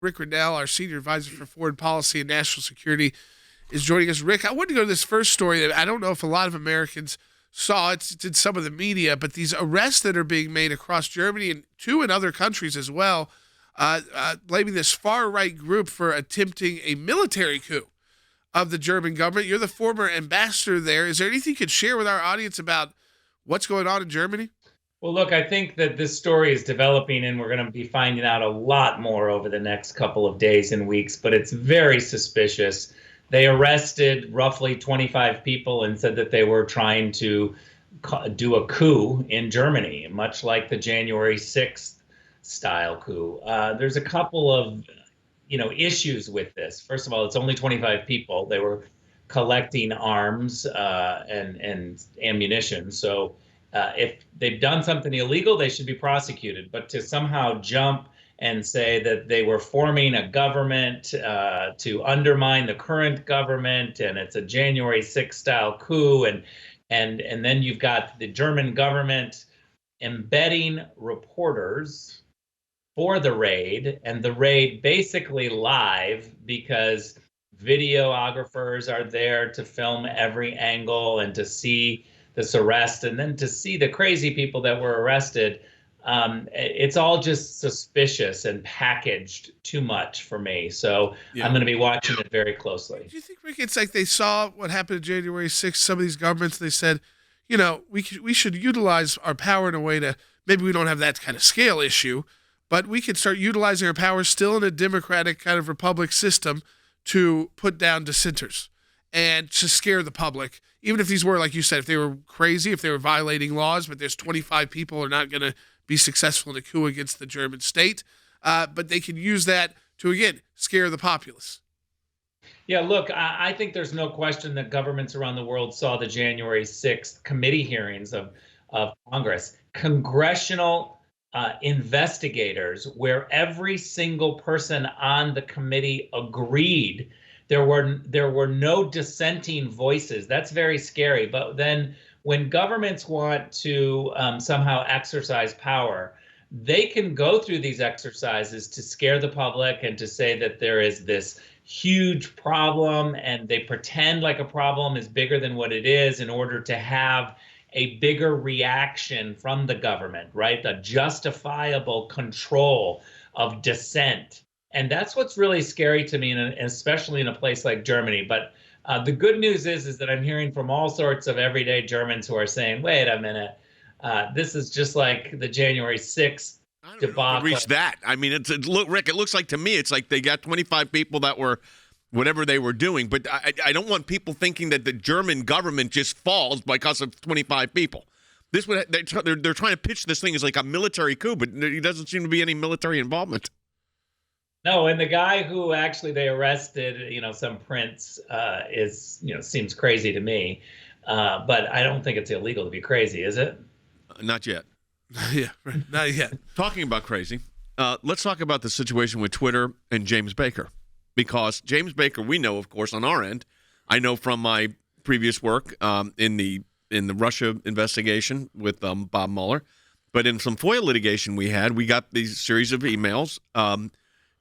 Rick Grenell, our Senior Advisor for Foreign Policy and National Security, is joining us. Rick, I wanted to go to this first story that I don't know if a lot of Americans saw. It's in some of the media, but these arrests that are being made across Germany and two in other countries as well, blaming this far-right group for attempting a military coup of the German government. You're the former ambassador there. Is there anything you could share with our audience about what's going on in Germany? Well, look, I think that this story is developing and we're going to be finding out a lot more over the next couple of days and weeks, but it's very suspicious. They arrested roughly 25 people and said that they were trying to do a coup in Germany, much like the January 6th style coup. There's a couple of, issues with this. First of all, it's only 25 people. They were collecting arms and ammunition. So if they've done something illegal, they should be prosecuted. But to somehow jump and say that they were forming a government to undermine the current government, and it's a January 6th style coup, and then you've got the German government embedding reporters for the raid, and the raid basically live because videographers are there to film every angle and to see this arrest, and then to see the crazy people that were arrested. It's all just suspicious and packaged too much for me. So yeah. I'm going to be watching it very closely. Do you think, Rick, it's like they saw what happened on January 6th, some of these governments, they said, we should utilize our power in a way to, maybe we don't have that kind of scale issue, but we could start utilizing our power still in a democratic kind of republic system to put down dissenters and to scare the public. Even if these were, like you said, if they were crazy, if they were violating laws, but there's 25 people who are not going to be successful in a coup against the German state. But they can use that to, again, scare the populace. Yeah, look, I think there's no question that governments around the world saw the January 6th committee hearings of Congress. Congressional investigators, where every single person on the committee agreed. There were no dissenting voices. That's very scary. But then when governments want to somehow exercise power, they can go through these exercises to scare the public and to say that there is this huge problem, and they pretend like a problem is bigger than what it is in order to have a bigger reaction from the government, right? The justifiable control of dissent. And that's what's really scary to me, and especially in a place like Germany. But the good news is that I'm hearing from all sorts of everyday Germans who are saying, wait a minute, this is just like the January 6th debacle. Reach that. I mean, look, Rick, it looks like to me it's like they got 25 people that were whatever they were doing. But I don't want people thinking that the German government just falls because of 25 people. They're trying to pitch this thing as like a military coup, but there doesn't seem to be any military involvement. No, and the guy who actually they arrested, some prince, seems crazy to me. But I don't think it's illegal to be crazy, is it? Not yet. Yeah, not yet. Talking about crazy, let's talk about the situation with Twitter and James Baker. Because James Baker, we know, of course, on our end, I know from my previous work in the Russia investigation with Bob Mueller, but in some FOIA litigation we got these series of emails.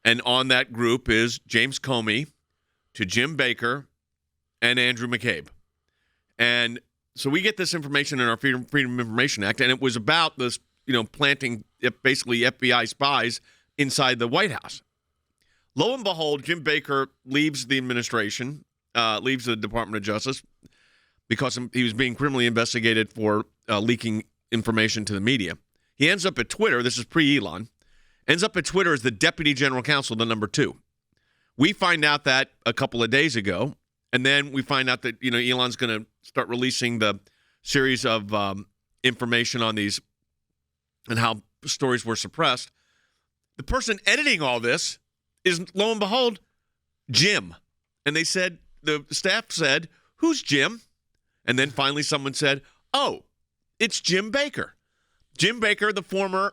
And on that group is James Comey to Jim Baker and Andrew McCabe. And so we get this information in our Freedom of Information Act, and it was about this, planting basically FBI spies inside the White House. Lo and behold, Jim Baker leaves the administration, leaves the Department of Justice because he was being criminally investigated for leaking information to the media. He ends up at Twitter. This is pre-Elon. Ends up at Twitter as the Deputy General Counsel, the number 2. We find out that a couple of days ago, and then we find out that Elon's going to start releasing the series of information on these and how stories were suppressed. The person editing all this is, lo and behold, Jim. And the staff said, who's Jim? And then finally someone said, oh, it's Jim Baker. Jim Baker, the former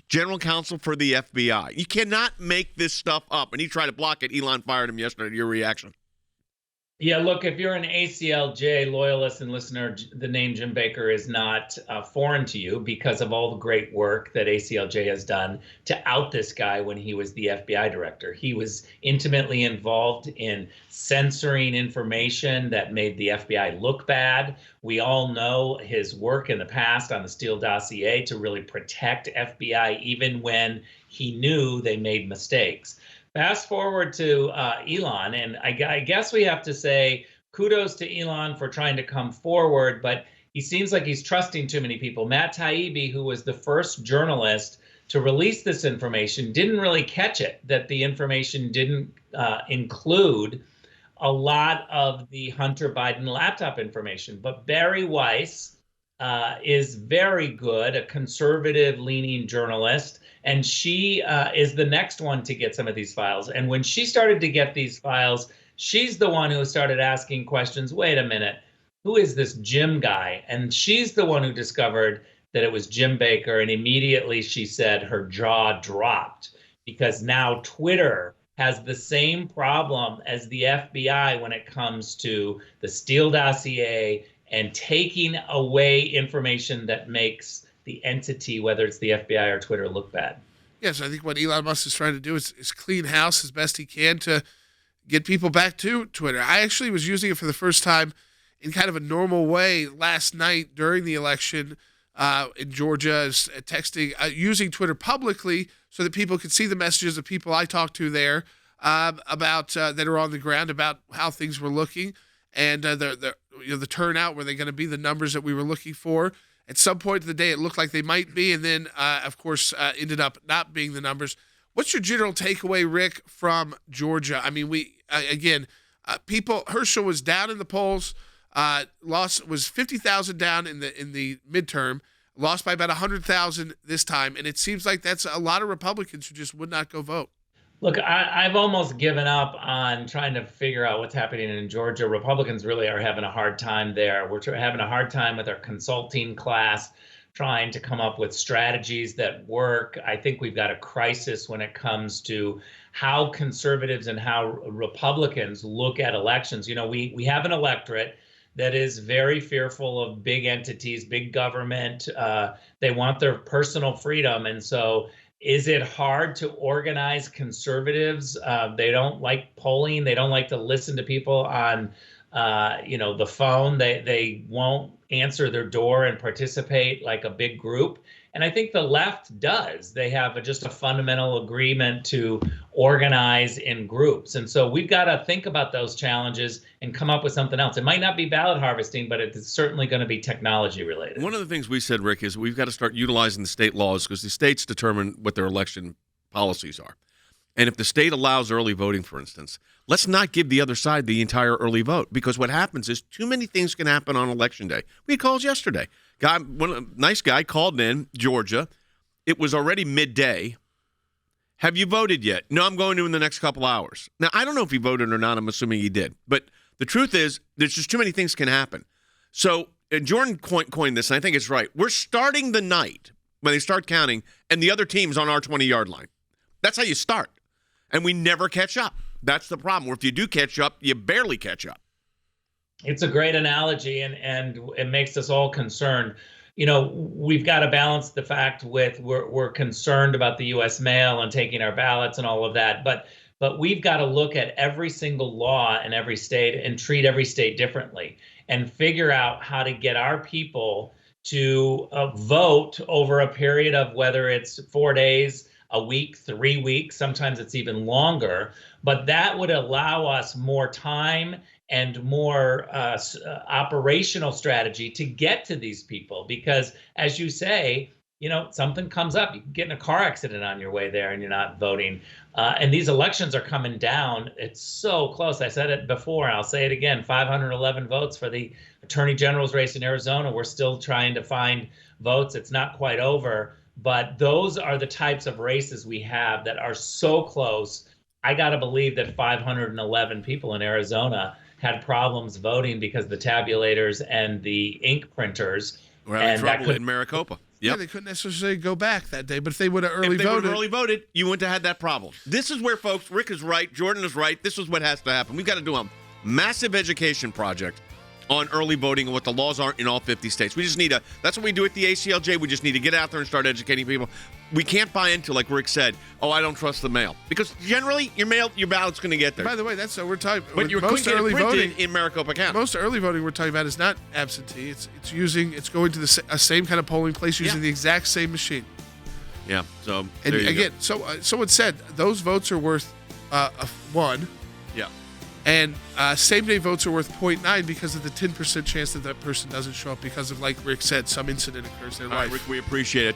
general counsel for the FBI. You cannot make this stuff up. And he tried to block it. Elon fired him yesterday. Your reaction? Yeah, look, if you're an ACLJ loyalist and listener, the name Jim Baker is not foreign to you because of all the great work that ACLJ has done to out this guy when he was the FBI director. He was intimately involved in censoring information that made the FBI look bad. We all know his work in the past on the Steele dossier to really protect FBI, even when he knew they made mistakes. Fast forward to Elon, and I guess we have to say kudos to Elon for trying to come forward, but he seems like he's trusting too many people. Matt Taibbi, who was the first journalist to release this information, didn't really catch it, that the information didn't include a lot of the Hunter Biden laptop information. But Barry Weiss is very good, a conservative-leaning journalist, and she is the next one to get some of these files. And when she started to get these files, she's the one who started asking questions. Wait a minute, who is this Jim guy? And she's the one who discovered that it was Jim Baker. And immediately she said her jaw dropped, because now Twitter has the same problem as the FBI when it comes to the Steele dossier and taking away information that makes the entity, whether it's the FBI or Twitter, look bad. Yes, I think what Elon Musk is trying to do is clean house as best he can to get people back to Twitter. I actually was using it for the first time in kind of a normal way last night during the election in Georgia, texting, using Twitter publicly so that people could see the messages of people I talked to there about that are on the ground about how things were looking, and the turnout. Were they going to be the numbers that we were looking for? At some point of the day, it looked like they might be, and then, of course, ended up not being the numbers. What's your general takeaway, Rick, from Georgia? I mean, Herschel was down in the polls, was 50,000 down in the midterm, lost by about 100,000 this time, and it seems like that's a lot of Republicans who just would not go vote. Look, I've almost given up on trying to figure out what's happening in Georgia. Republicans really are having a hard time there. We're having a hard time with our consulting class, trying to come up with strategies that work. I think we've got a crisis when it comes to how conservatives and how Republicans look at elections. You know, we have an electorate that is very fearful of big entities, big government. They want their personal freedom. And so is it hard to organize conservatives? They don't like polling. They don't like to listen to people on, the phone. They won't answer their door and participate like a big group. And I think the left does. They have just a fundamental agreement to organize in groups. And so we've got to think about those challenges and come up with something else. It might not be ballot harvesting, but it's certainly going to be technology related. One of the things we said, Rick, is we've got to start utilizing the state laws because the states determine what their election policies are. And if the state allows early voting, for instance, let's not give the other side the entire early vote, because what happens is too many things can happen on Election Day. We had calls yesterday. Nice guy called in Georgia. It was already midday. Have you voted yet? No, I'm going to in the next couple hours. Now, I don't know if he voted or not. I'm assuming he did. But the truth is, there's just too many things can happen. So Jordan coined this, and I think it's right. We're starting the night when they start counting, and the other team's on our 20-yard line. That's how you start. And we never catch up. That's the problem. Or if you do catch up, you barely catch up. It's a great analogy, and it makes us all concerned. You know, we've got to balance the fact with we're concerned about the U.S. mail and taking our ballots and all of that. But we've got to look at every single law in every state and treat every state differently and figure out how to get our people to vote over a period of whether it's 4 days, a week, 3 weeks, sometimes it's even longer. But that would allow us more time and more operational strategy to get to these people. Because as you say, you know, something comes up. You can get in a car accident on your way there and you're not voting. And these elections are coming down. It's so close. I said it before, and I'll say it again, 511 votes for the Attorney General's race in Arizona. We're still trying to find votes. It's not quite over. But those are the types of races we have that are so close. I got to believe that 511 people in Arizona had problems voting because the tabulators and the ink printers were having trouble in Maricopa. Yep. Yeah, they couldn't necessarily go back that day, but if they would have early voted, you wouldn't have had that problem. This is where, folks, Rick is right, Jordan is right. This is what has to happen. We've got to do them massive education project on early voting and what the laws are in all 50 states. We just need that's what we do at the ACLJ. We just need to get out there and start educating people. We can't buy into, like Rick said, I don't trust the mail. Because generally, your ballot's going to get there. By the way, that's what we're talking about. But you couldn't get it printed in Maricopa County. Most early voting we're talking about is not absentee. It's going to the same kind of polling place using the exact same machine. Yeah. So and again, someone said those votes are worth 1. Yeah. And same-day votes are worth 0.9 because of the 10% chance that person doesn't show up because of, like Rick said, some incident occurs in their life. Rick, we appreciate it.